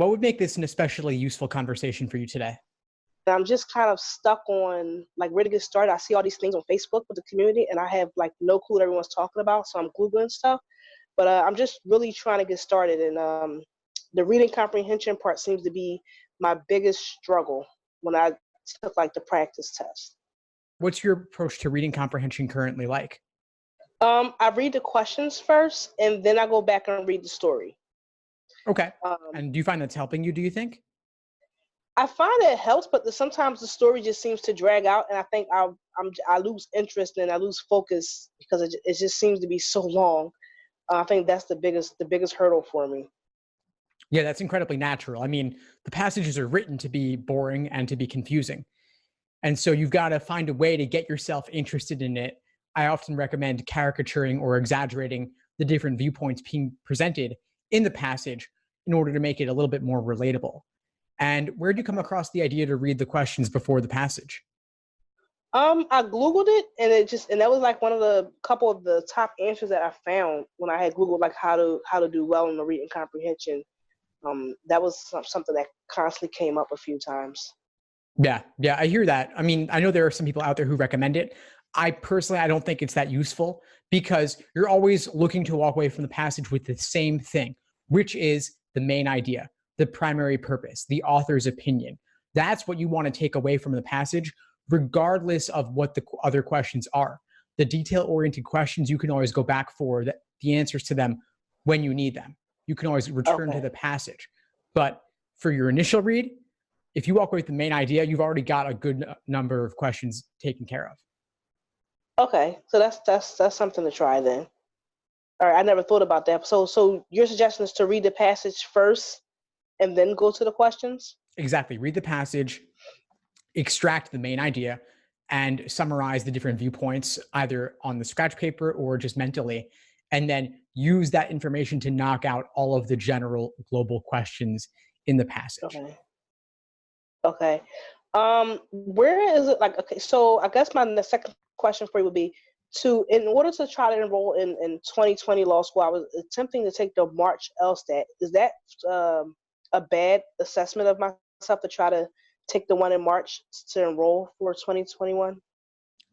What would make this an especially useful conversation for you today? I'm just kind of stuck on like where to get started. I see all these things on Facebook with the community, and I have like no clue what everyone's talking about, so I'm Googling stuff. But I'm just really trying to get started, and the reading comprehension part seems to be my biggest struggle when I took like the practice test. What's your approach to reading comprehension currently like? I read the questions first, and then I go back and read the story. Okay. Um, And do you find that's helping you, do you think? I find it helps, but sometimes the story just seems to drag out, and I think I lose interest and I lose focus because it just seems to be so long. I think that's the biggest hurdle for me. Yeah, that's incredibly natural. I mean, the passages are written to be boring and to be confusing. And so you've got to find a way to get yourself interested in it. I often recommend caricaturing or exaggerating the different viewpoints being presented in the passage in order to make it a little bit more relatable. And where did you come across the idea to read the questions before the passage? I Googled it, and that was like one of the couple of the top answers that I found when I had Googled like how to do well in the reading comprehension. That was something that constantly came up a few times. Yeah, I hear that. I mean, I know there are some people out there who recommend it. I personally, I don't think it's that useful because you're always looking to walk away from the passage with the same thing, which is the main idea, the primary purpose, the author's opinion. That's what you want to take away from the passage, regardless of what the other questions are. The detail-oriented questions, you can always go back for the answers to them when you need them. You can always return to Okay. the passage. But for your initial read, if you walk away with the main idea, you've already got a good number of questions taken care of. Okay, so that's something to try then. All right, I never thought about that. So your suggestion is to read the passage first and then go to the questions? Exactly. Read the passage, extract the main idea, and summarize the different viewpoints either on the scratch paper or just mentally, and then use that information to knock out all of the general global questions in the passage. Okay. Okay. Where is it like, okay, so I guess the second question for you would be in order to try to enroll in 2020 law school, I was attempting to take the March LSAT. Is that a bad assessment of myself to try to take the one in March to enroll for 2021?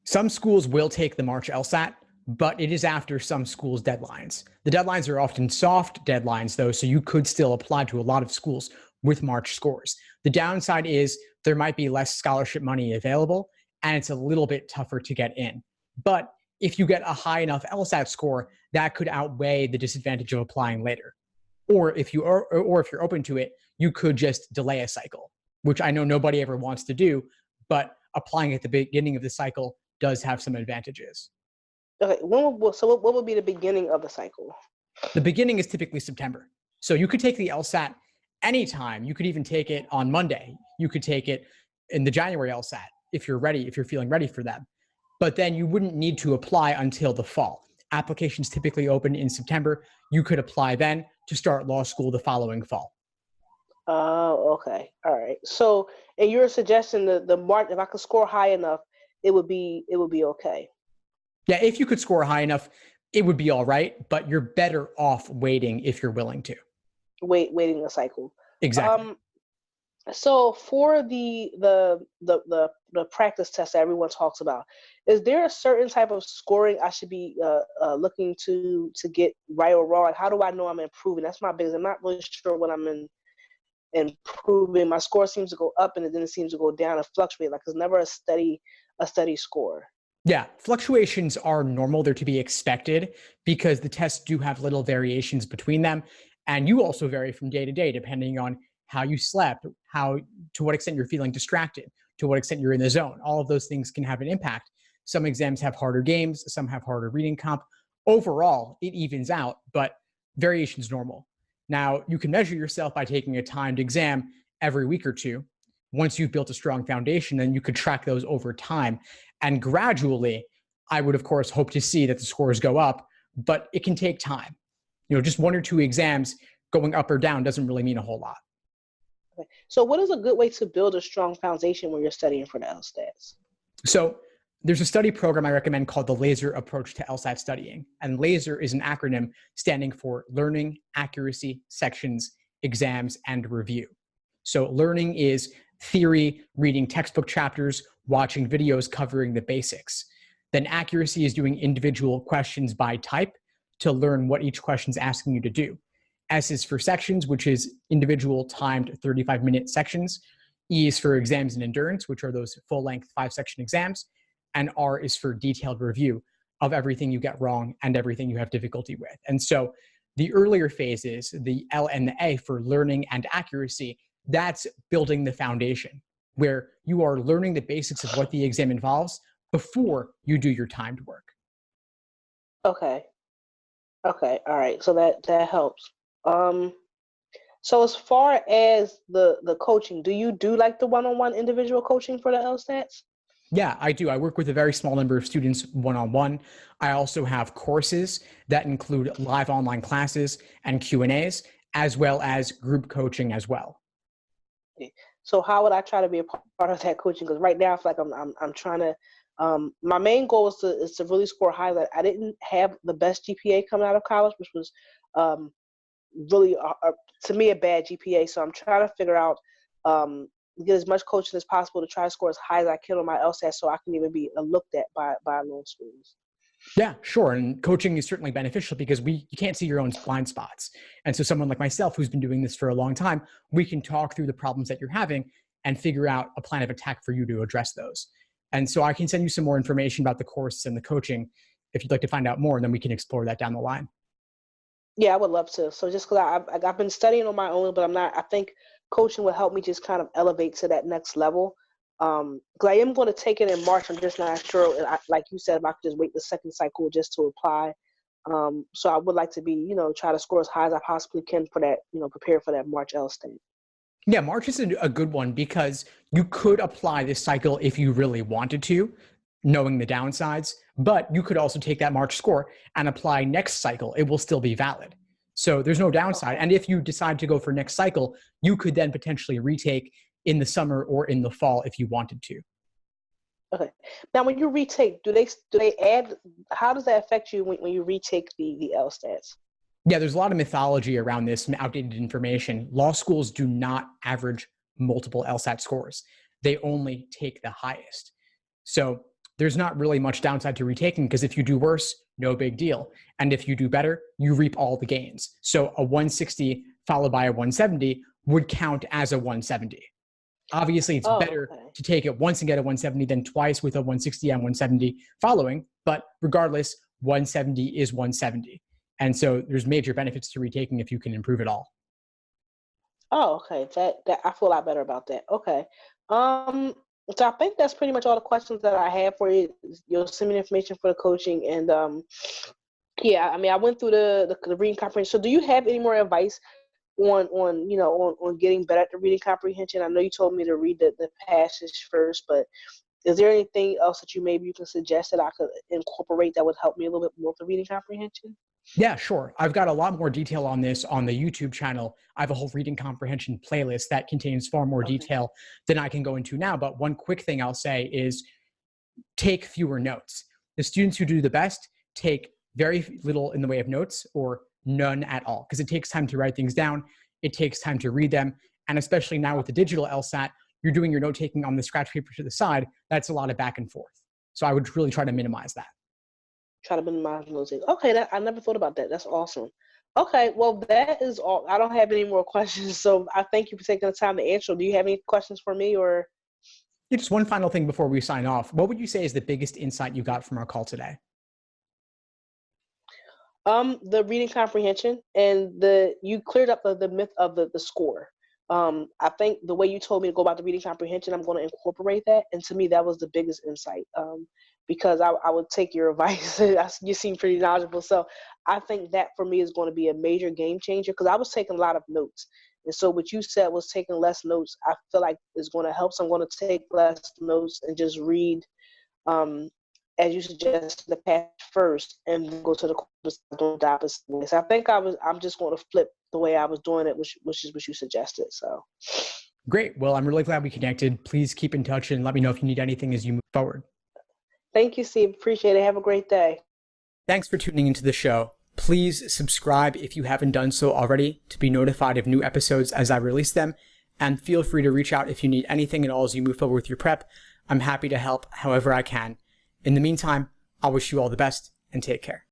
Some schools will take the March LSAT, but it is after some schools' deadlines. The deadlines are often soft deadlines, though, so you could still apply to a lot of schools with March scores. The downside is there might be less scholarship money available, and it's a little bit tougher to get in. But if you get a high enough LSAT score, that could outweigh the disadvantage of applying later. Or if you're open to it, you could just delay a cycle, which I know nobody ever wants to do, but applying at the beginning of the cycle does have some advantages. Okay, what would be the beginning of the cycle? The beginning is typically September. So you could take the LSAT anytime. You could even take it on Monday. You could take it in the January LSAT if you're ready, if you're feeling ready for them. But then you wouldn't need to apply until the fall. Applications typically open in September. You could apply then to start law school the following fall. Oh, okay. All right. So, and you're suggesting the March, if I could score high enough, it would be okay. Yeah, if you could score high enough, it would be all right, but you're better off waiting if you're willing to. Waiting a cycle. Exactly. Um, so for the practice test that everyone talks about, is there a certain type of scoring I should be looking to get right or wrong? Like, how do I know I'm improving? That's my biggest. I'm not really sure when I'm improving. My score seems to go up and then it seems to go down and fluctuate. Like, it's never a steady score. Yeah, fluctuations are normal. They're to be expected because the tests do have little variations between them. And you also vary from day to day, depending on how you slept, to what extent you're feeling distracted, to what extent you're in the zone. All of those things can have an impact. Some exams have harder games, some have harder reading comp. Overall, it evens out, but variation is normal. Now, you can measure yourself by taking a timed exam every week or two. Once you've built a strong foundation, then you could track those over time. And gradually, I would, of course, hope to see that the scores go up, but it can take time. Just one or two exams going up or down doesn't really mean a whole lot. Okay. So what is a good way to build a strong foundation when you're studying for the LSATs? So there's a study program I recommend called the LASER approach to LSAT studying. And LASER is an acronym standing for Learning, Accuracy, Sections, exams, and review. So learning is theory, reading textbook chapters, watching videos covering the basics. Then accuracy is doing individual questions by type to learn what each question is asking you to do. S is for sections, which is individual timed 35-minute sections. E is for exams and endurance, which are those full-length 5-section exams. And R is for detailed review of everything you get wrong and everything you have difficulty with. And so the earlier phases, the L and the A for learning and accuracy, that's building the foundation, where you are learning the basics of what the exam involves before you do your timed work. Okay. Okay. All right. So that helps. So as far as the coaching, do you do like the one-on-one individual coaching for the LSATs? Yeah, I do. I work with a very small number of students one-on-one. I also have courses that include live online classes and Q&As, as well as group coaching as well. So how would I try to be a part of that coaching? Because right now I feel like I'm trying to. My main goal is to really score high. That I didn't have the best GPA coming out of college, which was really to me a bad GPA. So I'm trying to figure out get as much coaching as possible to try to score as high as I can on my LSAT, so I can even be looked at by loan schools. Yeah, sure. And coaching is certainly beneficial because you can't see your own blind spots. And so someone like myself who's been doing this for a long time, we can talk through the problems that you're having and figure out a plan of attack for you to address those. And so I can send you some more information about the course and the coaching if you'd like to find out more, and then we can explore that down the line. Yeah, I would love to. So just because I've been studying on my own, but I think coaching will help me just kind of elevate to that next level. Because I am going to take it in March. I'm just not sure. And like you said, if I could just wait the second cycle just to apply. So I would like to be, try to score as high as I possibly can for that, prepare for that March LSAT. Yeah, March is a good one because you could apply this cycle if you really wanted to, knowing the downsides, but you could also take that March score and apply next cycle. It will still be valid. So there's no downside. And if you decide to go for next cycle, you could then potentially retake in the summer or in the fall if you wanted to. Okay. Now, when you retake, do they add? How does that affect you when you retake the LSATs? Yeah, there's a lot of mythology around this and outdated information. Law schools do not average multiple LSAT scores. They only take the highest. So there's not really much downside to retaking because if you do worse, no big deal. And if you do better, you reap all the gains. So a 160 followed by a 170 would count as a 170. Obviously, it's better to take it once and get a 170 than twice with a 160 and 170 following. But regardless, 170 is 170. And so there's major benefits to retaking if you can improve it all. Oh, okay. That I feel a lot better about that. Okay. So I think that's pretty much all the questions that I have for you. You'll send me the information for the coaching, and yeah, I mean, I went through the reading comprehension. So, do you have any more advice on getting better at the reading comprehension? I know you told me to read the passage first, but is there anything else that you can suggest that I could incorporate that would help me a little bit more with the reading comprehension? Yeah, sure. I've got a lot more detail on this on the YouTube channel. I have a whole reading comprehension playlist that contains far more detail than I can go into now. But one quick thing I'll say is take fewer notes. The students who do the best take very little in the way of notes or none at all because it takes time to write things down. It takes time to read them. And especially now with the digital LSAT, you're doing your note taking on the scratch paper to the side. That's a lot of back and forth. So I would really try to minimize that. Try to minimize those things. Okay, I never thought about that. That's awesome. Okay, well, that is all. I don't have any more questions, so I thank you for taking the time to answer. Do you have any questions for me, or? Yeah, just one final thing before we sign off. What would you say is the biggest insight you got from our call today? The reading comprehension and you cleared up the myth of the score. I think the way you told me to go about the reading comprehension, I'm going to incorporate that. And to me, that was the biggest insight. Because I would take your advice. You seem pretty knowledgeable. So I think that for me is going to be a major game changer because I was taking a lot of notes. And so what you said was taking less notes, I feel like is going to help. So I'm going to take less notes and just read, as you suggested, the passage first and then go to the opposite way. So I think I'm just going to flip the way I was doing it, which is what you suggested. So great. Well, I'm really glad we connected. Please keep in touch and let me know if you need anything as you move forward. Thank you, Steve. Appreciate it. Have a great day. Thanks for tuning into the show. Please subscribe if you haven't done so already to be notified of new episodes as I release them. And feel free to reach out if you need anything at all as you move forward with your prep. I'm happy to help however I can. In the meantime, I wish you all the best and take care.